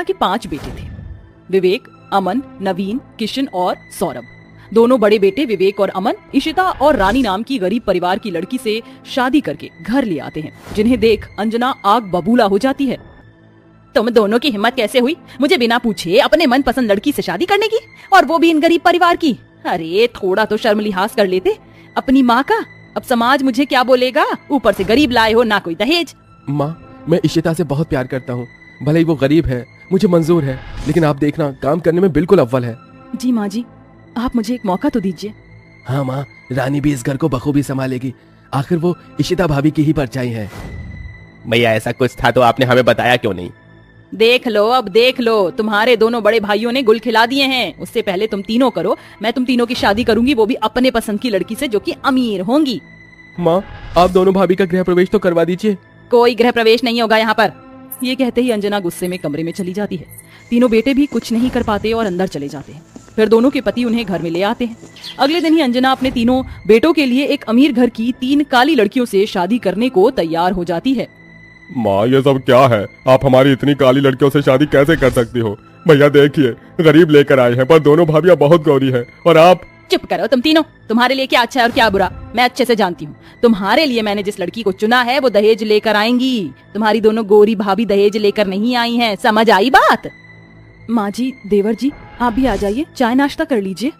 अंजना के 5 बेटे थे, विवेक, अमन, नवीन, किशन और सौरभ। दोनों बड़े बेटे विवेक और अमन इशिता और रानी नाम की गरीब परिवार की लड़की से शादी करके घर ले आते हैं, जिन्हें देख अंजना आग बबूला हो जाती है। तुम दोनों की हिम्मत कैसे हुई मुझे बिना पूछे अपने मनपसंद लड़की से शादी करने की, और वो भी इन गरीब परिवार की? अरे थोड़ा तो शर्म लिहाज कर लेते अपनी माँ का। अब समाज मुझे क्या बोलेगा, ऊपर से गरीब लाए हो, ना कोई दहेज। माँ, मैं इशिता से बहुत प्यार करता हूँ, भले ही वो गरीब है, मुझे मंजूर है, लेकिन आप देखना काम करने में बिल्कुल अव्वल है। जी माँ जी, आप मुझे एक मौका तो दीजिए। हाँ माँ, रानी भी इस घर को बखूबी संभालेगी, आखिर वो इशिता भाभी की ही परछाई है। भैया ऐसा कुछ था तो आपने हमें बताया क्यों नहीं? देख लो, अब देख लो, तुम्हारे दोनों बड़े भाइयों ने गुल खिला दिए हैं। उससे पहले तुम तीनों करो, मैं तुम तीनों की शादी करूंगी, वो भी अपने पसंद की लड़की से जो कि अमीर होंगी। माँ, आप दोनों भाभी का गृह प्रवेश तो करवा दीजिए। कोई गृह प्रवेश नहीं होगा यहाँ पर। ये कहते ही अंजना गुस्से में कमरे में चली जाती है। तीनों बेटे भी कुछ नहीं कर पाते और अंदर चले जाते हैं। फिर दोनों के पति उन्हें घर में ले आते हैं। अगले दिन ही अंजना अपने तीनों बेटों के लिए एक अमीर घर की 3 काली लड़कियों से शादी करने को तैयार हो जाती है। माँ, ये सब क्या है? आप हमारी इतनी काली लड़कियों से शादी कैसे कर सकती हो? भैया देखिए, गरीब लेकर आए हैं, पर दोनों भाभियाँ बहुत गौरी हैं, और आप। चुप करो तुम तीनों, तुम्हारे लिए क्या अच्छा है और क्या बुरा मैं अच्छे से जानती हूँ। तुम्हारे लिए मैंने जिस लड़की को चुना है वो दहेज लेकर आएंगी। तुम्हारी दोनों गोरी भाभी दहेज लेकर नहीं आई हैं, समझ आई बात? माँ जी, देवर जी, आप भी आ जाइए, चाय नाश्ता कर लीजिए।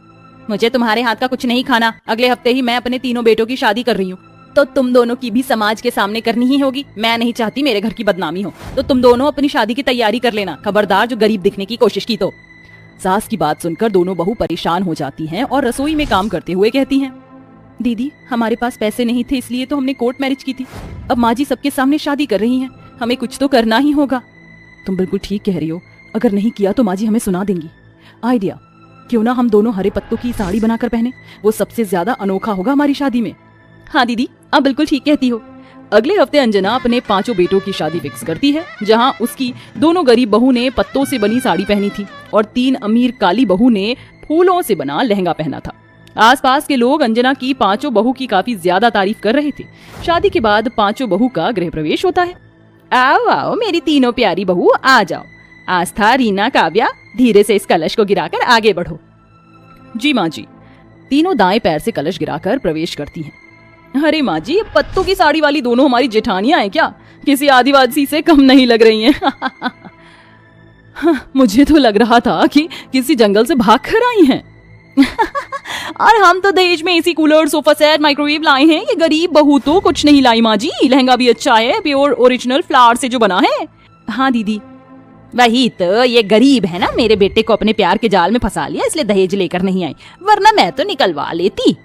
मुझे तुम्हारे हाथ का कुछ नहीं खाना। अगले हफ्ते ही मैं अपने तीनों बेटों की शादी कर रही हूँ, तो तुम दोनों की भी समाज के सामने करनी ही होगी। मैं नहीं चाहती मेरे घर की बदनामी हो, तो तुम दोनों अपनी शादी की तैयारी कर लेना। खबरदार जो गरीब दिखने की कोशिश की तो। सास की बात सुनकर दोनों बहू परेशान हो जाती हैं और रसोई में काम करते हुए कहती हैं, दीदी हमारे पास पैसे नहीं थे, इसलिए तो हमने कोर्ट मैरिज की थी। अब माँ जी सबके सामने शादी कर रही हैं, हमें कुछ तो करना ही होगा। तुम बिल्कुल ठीक कह रही हो, अगर नहीं किया तो माँ जी हमें सुना देंगी। आइडिया, क्यों ना हम दोनों हरे पत्तों की साड़ी बनाकर पहने, वो सबसे ज्यादा अनोखा होगा हमारी शादी में। हाँ दीदी, आप बिल्कुल ठीक कहती हो। अगले हफ्ते अंजना अपने 5 बेटों की शादी फिक्स करती है, जहां उसकी दोनों गरीब बहू ने पत्तों से बनी साड़ी पहनी थी और 3 अमीर काली बहू ने फूलों से बना लहंगा पहना था। आसपास के लोग अंजना की 5 बहू की काफी ज्यादा तारीफ कर रहे थे। शादी के बाद 5 बहू का गृह प्रवेश होता है। आओ आओ मेरी तीनों प्यारी बहू, आ जाओ। आस्था, रीना, काव्या, धीरे से इस कलश को गिराकर आगे बढ़ो। जी माँ जी। तीनों दाएं पैर से कलश गिराकर प्रवेश करती हैं। अरे माँ जी, ये पत्तों की साड़ी वाली दोनों हमारी जेठानियां हैं क्या? किसी आदिवासी से कम नहीं लग रही हैं। मुझे तो लग रहा था कि किसी जंगल से भाग कर आई हैं। और हम तो दहेज में AC, cooler, sofa set, microwave लाए हैं। ये गरीब बहू तो कुछ नहीं लाई माँ जी। लहंगा भी अच्छा है, प्योर ओरिजिनल फ्लावर से जो बना है। हाँ दीदी, वही तो, ये गरीब है ना, मेरे बेटे को अपने प्यार के जाल में फंसा लिया, इसलिए दहेज लेकर नहीं आई, वरना मैं तो निकलवा लेती।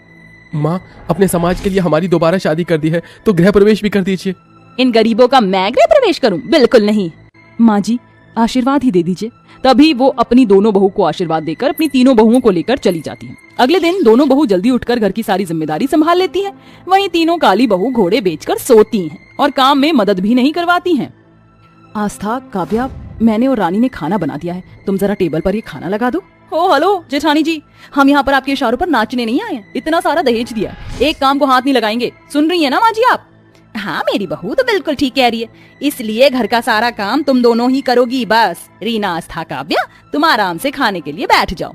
माँ, अपने समाज के लिए हमारी दोबारा शादी कर दी है, तो गृह प्रवेश भी कर दीजिए। इन गरीबों का मैं गृह प्रवेश करूं? बिल्कुल नहीं। माँ जी, आशीर्वाद ही दे दीजिए। तभी वो अपनी दोनों बहू को आशीर्वाद देकर अपनी तीनों बहुओं को लेकर चली जाती हैं। अगले दिन दोनों बहू जल्दी उठकर घर की सारी जिम्मेदारी संभाल लेती हैं। वहीं तीनों काली बहू घोड़े बेचकर सोती हैं और काम में मदद भी नहीं करवाती हैं। आस्था, काव्या, मैंने और रानी ने खाना बना दिया है, तुम जरा टेबल पर ये खाना लगा दो। ओ हेलो जेठानी जी, हम यहाँ पर आपके इशारों पर नाचने नहीं आए हैं। इतना सारा दहेज दिया, एक काम को हाथ नहीं लगाएंगे। सुन रही है ना माँ जी आप? हाँ मेरी बहू तो बिल्कुल ठीक कह रही है, इसलिए घर का सारा काम तुम दोनों ही करोगी। बस रीना, आस्था, काव्या, तुम आराम से खाने के लिए बैठ जाओ।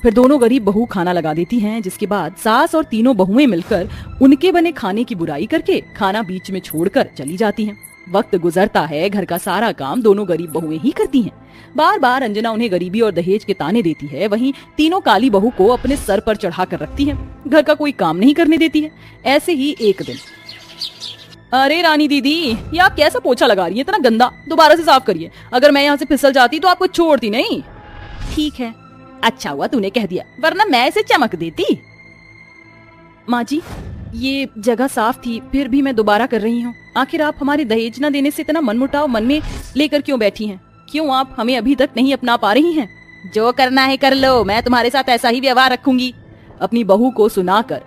फिर दोनों गरीब बहू खाना लगा देती हैं, जिसके बाद सास और तीनों बहुएं मिलकर उनके बने खाने की बुराई करके खाना बीच में छोड़कर चली जाती हैं। वक्त गुजरता है, घर का सारा काम दोनों गरीब बहुएं ही करती हैं। बार बार अंजना उन्हें गरीबी और दहेज के ताने देती है, वहीं तीनों काली बहू को अपने सर पर चढ़ा कर रखती है, घर का कोई काम नहीं करने देती है। ऐसे ही एक दिन, अरे रानी दीदी, ये आप कैसा पोछा लगा रही है, इतना गंदा, दोबारा से साफ करिए। अगर मैं यहाँ से फिसल जाती तो आपको छोड़ती नहीं। ठीक है, अच्छा हुआ तूने कह दिया, वरना मैं इसे चमक देती। माँ जी, ये जगह साफ थी, फिर भी मैं दोबारा कर रही हूँ। आखिर आप हमारे दहेज न देने से इतना मनमुटाव मन में लेकर क्यों बैठी हैं? क्यों आप हमें अभी तक नहीं अपना पा रही हैं? जो करना है कर लो, मैं तुम्हारे साथ ऐसा ही व्यवहार रखूंगी। अपनी बहू को सुनाकर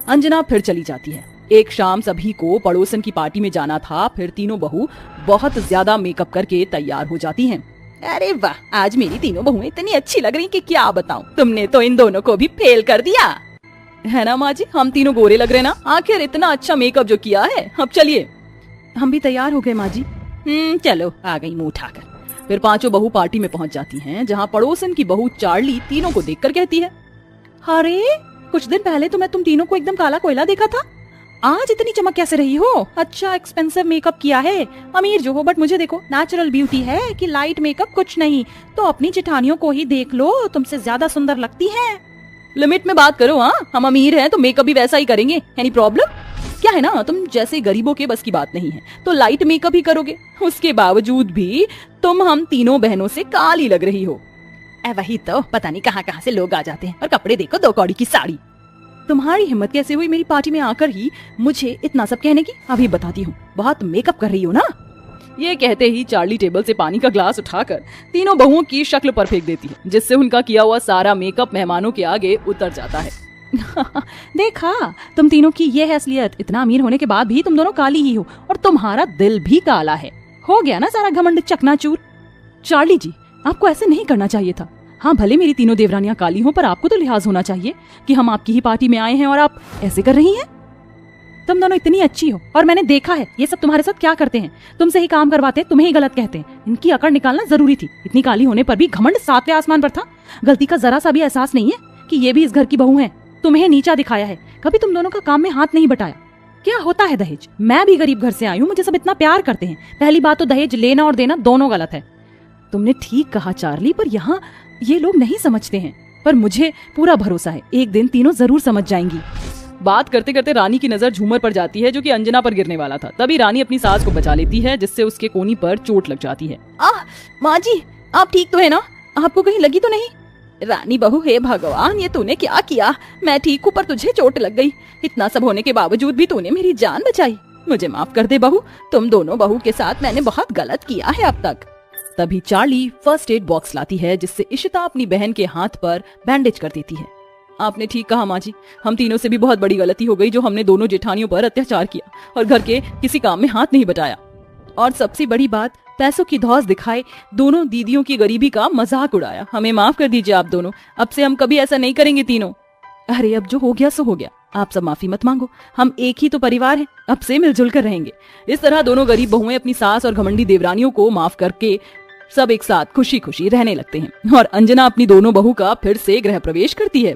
अंजना फिर चली जाती है। एक शाम सभी को पड़ोसन की पार्टी में जाना था, फिर तीनों बहू बहुत ज्यादा मेकअप करके तैयार हो जाती हैं। अरे वाह, आज मेरी तीनों बहुएं इतनी अच्छी लग रही कि क्या बताऊं। तुमने तो इन दोनों को भी फेल कर दिया है ना माँ जी? हम तीनों गोरे लग रहे ना, आखिर इतना अच्छा मेकअप जो किया है। अब चलिए। हम भी तैयार हो गए माँ जी। चलो, आ गई मुंह उठाकर। फिर पांचों बहू पार्टी में पहुंच जाती हैं, जहां पड़ोसन की बहू चार्ली तीनों को देखकर कहती है, अरे कुछ दिन पहले तो मैं तुम तीनों को एकदम काला कोयला देखा था, आज इतनी चमक कैसे रही हो? अच्छा एक्सपेंसिव मेकअप किया है, अमीर जो हो, बट मुझे देखो नेचुरल ब्यूटी है कि लाइट मेकअप कुछ नहीं। तो अपनी जेठानियों को ही देख लो, तुमसे ज्यादा सुंदर लगती हैं। लिमिट में बात करो, हाँ हम अमीर हैं तो मेकअप भी वैसा ही करेंगे, एनी प्रॉब्लम? क्या है ना, तुम जैसे गरीबों के बस की बात नहीं है तो लाइट मेकअप ही करोगे, उसके बावजूद भी तुम हम तीनों बहनों से काली लग रही हो। वही तो, पता नहीं कहाँ कहाँ से लोग आ जाते हैं, और कपड़े देखो 2 कौड़ी की साड़ी। तुम्हारी हिम्मत कैसे हुई मेरी पार्टी में आकर ही मुझे इतना सब कहने की? अभी बताती हूँ, बहुत मेकअप कर रही हो ना। ये कहते ही चार्ली टेबल से पानी का ग्लास उठाकर तीनों बहुओं की शक्ल पर फेंक देती है, जिससे उनका किया हुआ सारा मेकअप मेहमानों के आगे उतर जाता है। देखा, तुम तीनों की ये हैसियत, इतना अमीर होने के बाद भी तुम दोनों काली ही हो, और तुम्हारा दिल भी काला है। हो गया ना सारा घमंड चकनाचूर। चार्ली जी, आपको ऐसे नहीं करना चाहिए था। हाँ भले मेरी तीनों देवरानियां काली हों, पर आपको तो लिहाज होना चाहिए कि हम आपकी ही पार्टी में आए हैं और आप ऐसे कर रही हैं। तुम दोनों इतनी अच्छी हो, और मैंने देखा है ये सब तुम्हारे साथ क्या करते हैं, तुमसे ही काम करवाते हैं, तुम्हें ही गलत कहते हैं। इनकी अकड़ निकालना जरूरी थी। इतनी काली होने पर भी घमंड 7वें आसमान पर था। गलती का जरा सा भी एहसास नहीं है कि ये भी इस घर की बहू है। तुम्हें नीचा दिखाया है, कभी तुम दोनों का काम में हाथ नहीं बटाया। क्या होता है दहेज? मैं भी गरीब घर से आई हूँ, मुझे सब इतना प्यार करते हैं। पहली बात तो दहेज लेना और देना दोनों गलत है। तुमने ठीक कहा चार्ली, पर यहाँ ये लोग नहीं समझते हैं, पर मुझे पूरा भरोसा है एक दिन तीनों जरूर समझ जाएंगी। बात करते करते रानी की नजर झूमर पर जाती है, जो कि अंजना पर गिरने वाला था। तभी रानी अपनी सास को बचा लेती है, जिससे उसके कोनी पर चोट लग जाती है। माँ जी, आप ठीक तो है ना? आपको कहीं लगी तो नहीं? रानी बहू, हे भगवान, ये तूने क्या किया? मैं ठीक हूँ पर तुझे चोट लग गई। इतना सब होने के बावजूद भी तूने मेरी जान बचाई। मुझे माफ कर दे बहू, तुम दोनों बहू के साथ मैंने बहुत गलत किया है अब तक। तभी चार्ली फर्स्ट एड बॉक्स लाती है, जिससे इशिता अपनी बहन के हाथ पर बैंडेज कर देती है। आपने ठीक कहा माँ जी, हम तीनों से भी बहुत बड़ी गलती हो गई जो हमने दोनों जेठानियों पर अत्याचार किया और घर के किसी काम में हाथ नहीं बटाया। और सबसे बड़ी बात, पैसों की धौस दिखाए दोनों दीदियों की गरीबी का मजाक उड़ाया। हमें माफ कर दीजिए आप दोनों, अब से हम कभी ऐसा नहीं करेंगे तीनों। अरे अब जो हो गया सो हो गया, आप सब माफी मत मांगो, हम एक ही तो परिवार हैं, अब से मिलजुल कर रहेंगे। इस तरह दोनों गरीब बहुएं अपनी सास और घमंडी देवरानियों को माफ करके सब एक साथ खुशी खुशी रहने लगते हैं, और अंजना अपनी दोनों बहू का फिर से गृह प्रवेश करती है।